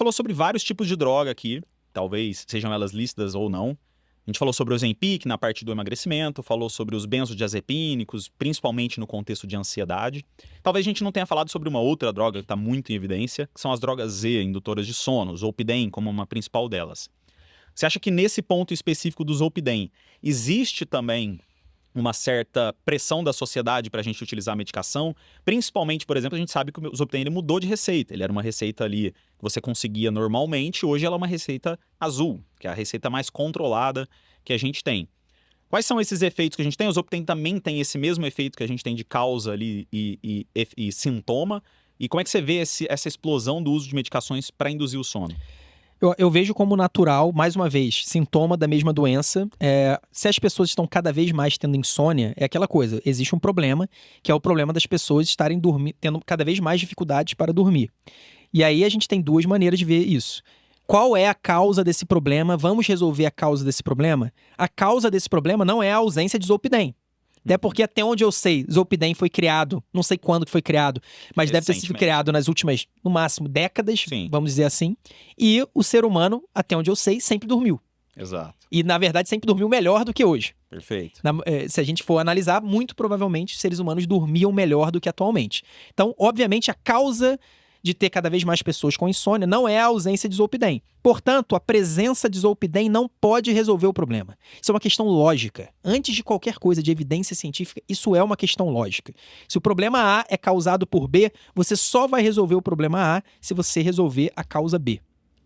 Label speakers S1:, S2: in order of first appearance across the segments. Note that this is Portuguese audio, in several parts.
S1: falou sobre vários tipos de droga aqui, talvez sejam elas lícitas ou não. A gente falou sobre o Ozempic na parte do emagrecimento, falou sobre os benzodiazepínicos, principalmente no contexto de ansiedade. Talvez a gente não tenha falado sobre uma outra droga que está muito em evidência, que são as drogas Z, indutoras de sono, Zolpidem como uma principal delas. Você acha que nesse ponto específico do Zolpidem existe também uma certa pressão da sociedade para a gente utilizar a medicação? Principalmente, por exemplo, a gente sabe que o Zolpidem ele mudou de receita. Ele era uma receita ali que você conseguia normalmente, hoje ela é uma receita azul, que é a receita mais controlada que a gente tem. Quais são esses efeitos que a gente tem? O Zolpidem também tem esse mesmo efeito que a gente tem de causa ali e sintoma. E como é que você vê essa explosão do uso de medicações para induzir o sono?
S2: Eu vejo como natural, mais uma vez, sintoma da mesma doença. Se as pessoas estão cada vez mais tendo insônia, é aquela coisa, existe um problema, que é o problema das pessoas estarem tendo cada vez mais dificuldades para dormir. E aí a gente tem duas maneiras de ver isso. Qual é a causa desse problema? Vamos resolver a causa desse problema? A causa desse problema não é a ausência de Zolpidem. Até porque, até onde eu sei, Zolpidem foi criado, não sei quando que foi criado, mas deve ter sido criado nas últimas, no máximo, décadas,
S1: Sim.
S2: Vamos dizer assim. E o ser humano, até onde eu sei, sempre dormiu.
S1: Exato.
S2: E, na verdade, sempre dormiu melhor do que hoje.
S1: Perfeito.
S2: Se a gente for analisar, muito provavelmente, os seres humanos dormiam melhor do que atualmente. Então, obviamente, a causa de ter cada vez mais pessoas com insônia não é a ausência de Zolpidem. Portanto, a presença de Zolpidem não pode resolver o problema. Isso é uma questão lógica. Antes de qualquer coisa de evidência científica, isso é uma questão lógica. Se o problema A é causado por B, você só vai resolver o problema A se você resolver a causa B.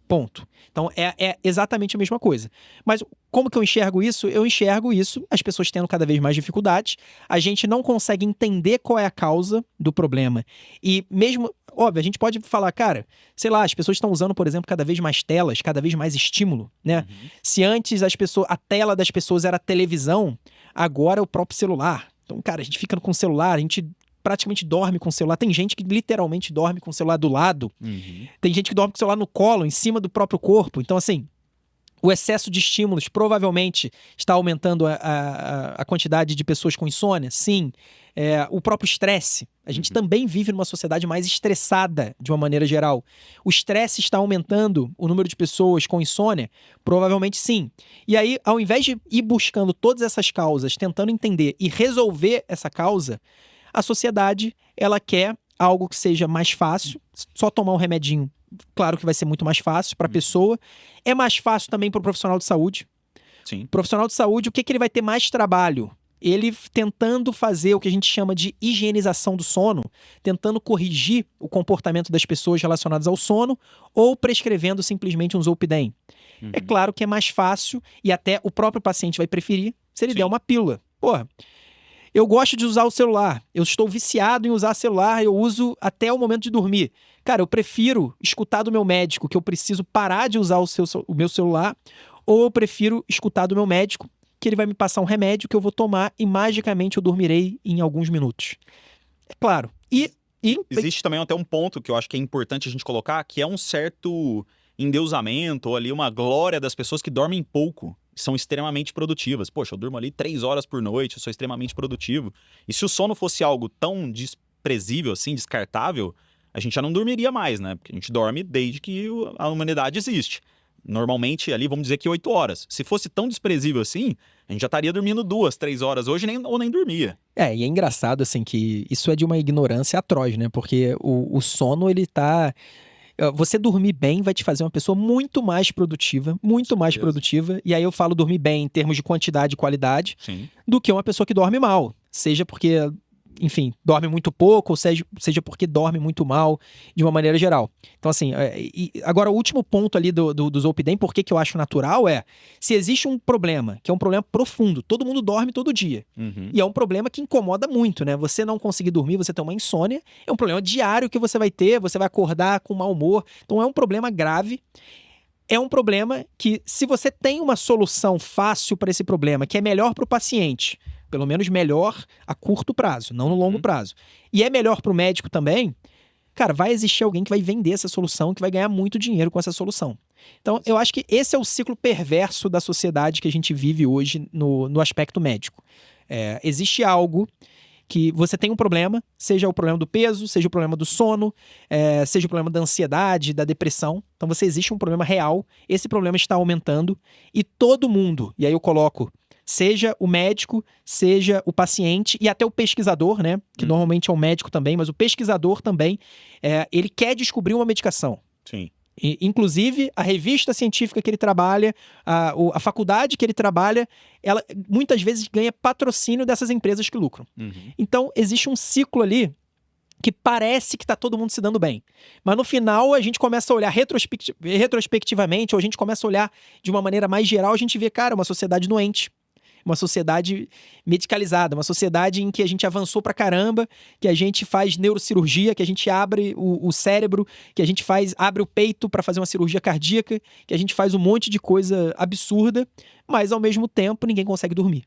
S2: Ponto. Então, é exatamente a mesma coisa. Mas como que eu enxergo isso? Eu enxergo isso, as pessoas tendo cada vez mais dificuldades, a gente não consegue entender qual é a causa do problema. E mesmo, óbvio, a gente pode falar, cara, sei lá, as pessoas estão usando, por exemplo, cada vez mais telas, cada vez mais estímulo, né?
S1: Uhum.
S2: Se antes a tela das pessoas era a televisão, agora é o próprio celular. Então, cara, a gente fica com o celular, a gente praticamente dorme com o celular. Tem gente que literalmente dorme com o celular do lado.
S1: Uhum.
S2: Tem gente que dorme com o celular no colo, em cima do próprio corpo. Então, assim, o excesso de estímulos provavelmente está aumentando a quantidade de pessoas com insônia. Sim. O próprio estresse. A gente também vive numa sociedade mais estressada, de uma maneira geral. O estresse está aumentando o número de pessoas com insônia? Provavelmente sim. E aí, ao invés de ir buscando todas essas causas, tentando entender e resolver essa causa, a sociedade, ela quer algo que seja mais fácil, só tomar um remedinho, claro que vai ser muito mais fácil para a pessoa. É mais fácil também para o profissional de saúde.
S1: Sim.
S2: O profissional de saúde, o que ele vai ter mais trabalho? Ele tentando fazer o que a gente chama de higienização do sono, tentando corrigir o comportamento das pessoas relacionadas ao sono ou prescrevendo simplesmente um Zolpidem. É claro que é mais fácil e até o próprio paciente vai preferir se ele der uma pílula. Porra, eu gosto de usar o celular, eu estou viciado em usar celular, eu uso até o momento de dormir. Cara, eu prefiro escutar do meu médico que eu preciso parar de usar o meu celular, ou eu prefiro escutar do meu médico que ele vai me passar um remédio que eu vou tomar e magicamente eu dormirei em alguns minutos. É claro.
S1: Existe também até um ponto que eu acho que é importante a gente colocar, que é um certo endeusamento ou ali uma glória das pessoas que dormem pouco. São extremamente produtivas. Poxa, eu durmo ali 3 horas por noite, eu sou extremamente produtivo. E se o sono fosse algo tão desprezível assim, descartável, a gente já não dormiria mais, né? Porque a gente dorme desde que a humanidade existe. Normalmente ali, vamos dizer que 8 horas. Se fosse tão desprezível assim, a gente já estaria dormindo 2, 3 horas hoje ou nem dormia.
S2: E é engraçado assim que isso é de uma ignorância atroz, né? Porque o sono, ele tá... Você dormir bem vai te fazer uma pessoa muito mais produtiva, e aí eu falo dormir bem em termos de quantidade e qualidade,
S1: Sim.
S2: do que uma pessoa que dorme mal, seja porque, enfim, dorme muito pouco, ou seja porque dorme muito mal, de uma maneira geral. Então, assim, agora o último ponto ali do Zolpidem, por que eu acho natural se existe um problema, que é um problema profundo, todo mundo dorme todo dia, e é um problema que incomoda muito, né? Você não conseguir dormir, você ter uma insônia, é um problema diário que você vai ter, você vai acordar com mau humor, então é um problema grave. É um problema que, se você tem uma solução fácil para esse problema, que é melhor para o paciente, pelo menos melhor a curto prazo, não no longo prazo, e é melhor para o médico também, cara, vai existir alguém que vai vender essa solução, que vai ganhar muito dinheiro com essa solução. Então, eu acho que esse é o ciclo perverso da sociedade que a gente vive hoje no aspecto médico. Existe algo que você tem um problema, seja o problema do peso, seja o problema do sono, seja o problema da ansiedade, da depressão. Então você existe um problema real, esse problema está aumentando e todo mundo, e aí eu coloco, seja o médico, seja o paciente e até o pesquisador, né? Que normalmente é um médico também, mas o pesquisador também, ele quer descobrir uma medicação.
S1: Sim.
S2: Inclusive, a revista científica que ele trabalha, a faculdade que ele trabalha, ela muitas vezes ganha patrocínio dessas empresas que lucram. Então, existe um ciclo ali que parece que está todo mundo se dando bem. Mas no final, a gente começa a olhar retrospectivamente, ou a gente começa a olhar de uma maneira mais geral, a gente vê, cara, uma sociedade doente. Uma sociedade medicalizada, uma sociedade em que a gente avançou pra caramba, que a gente faz neurocirurgia, que a gente abre o cérebro, que a gente abre o peito para fazer uma cirurgia cardíaca, que a gente faz um monte de coisa absurda, mas ao mesmo tempo ninguém consegue dormir.